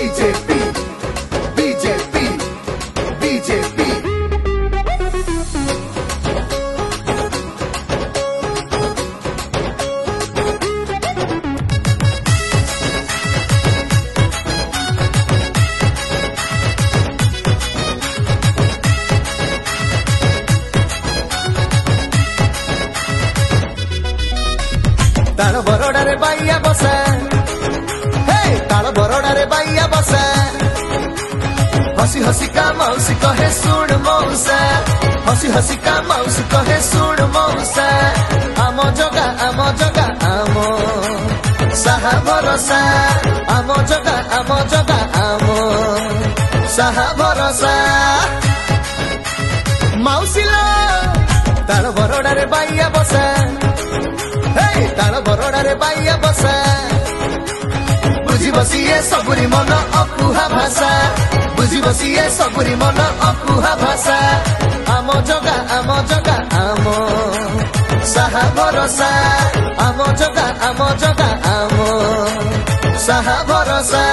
BJP BJP BJP ताल बरोड़ा रे बाइया बसा ताल बरोड़ा रे बाइया बसा हसी हसी का मौसी कहे सुन मौसा हसी हसी का मौसी कहे सुन मौसा आमो जगा आमो साहा भरोसा आमो जगा आमो साहा भरोसा मौसी लो ताल बरोड़ा रे बाइया बसा ताल बरोड़ा रे बाइया बसा बुझी बसिए सबुरी मन अकुहा भाषा बुझी बसिए सबुरी मन अकुहा भाषा आमो जगा आमो साहा भरोसा आमो जगा आमो साहा भरोसा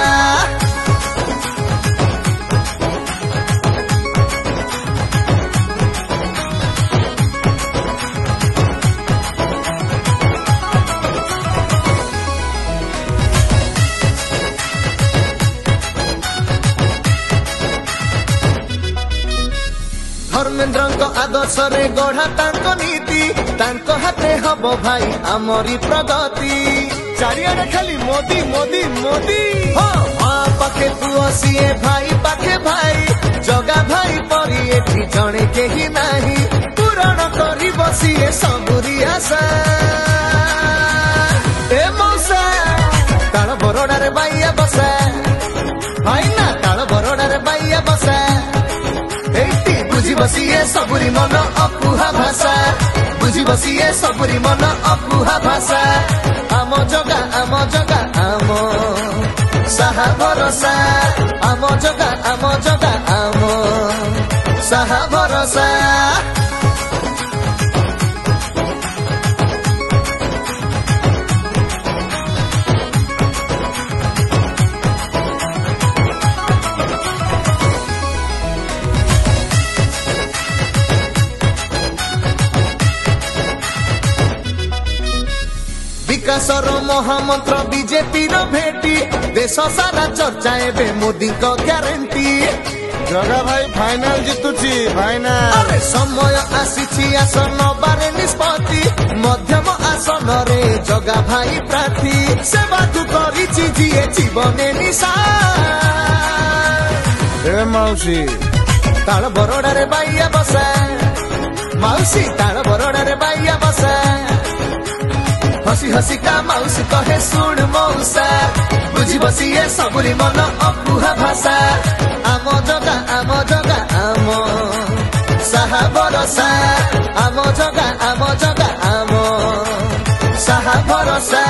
धर्मेन्द्र आदर्श रे गढ़ा तांको नीति तांको हाथे हब भाई आमरी प्रगति चारियाडे खाली मोदी मोदी मोदी माँ पाखे पुओ सीए भाई पाखे भाई जगा भाई परी एठी जणे केही नाही पूरण करी बसिए सबुरी आशा ए मौसा ताल बरोड़ा रे बाइया बसा भाई ना ताल बरोड़ा रे बाइया बसा बुझी बसिए सबुरी मन अकुहा भाषा बुझी बसिए सबुरी मन अकुहा भाषा आमो जगा आमो साहा भरोसा आमो जगा आमो साहा भरोसा विकासर महामंत्र बीजेपी रो भेटी देश सारा चर्चा एबे मोदी को ग्यारंटी जगा भाई फाइनल जितुची फाइनल अरे समय आसीछि आसन बारे निष्पत्ति मध्यम आसन रे जगा भाई प्रार्थी सेवा तू करिछि जिए जीवने निशा ए मौसी ताल बरोड़ा रे बाइया बसा मौसी ताल बरोड़ा रे बाइया बसा हसी हसी का मौसी कहे सुन मौसा बुझी बसिए सबुरी मन अकुहा भाषा आमो जगा आमो साहा भरोसा आमो जगा आमो साहा भरोसा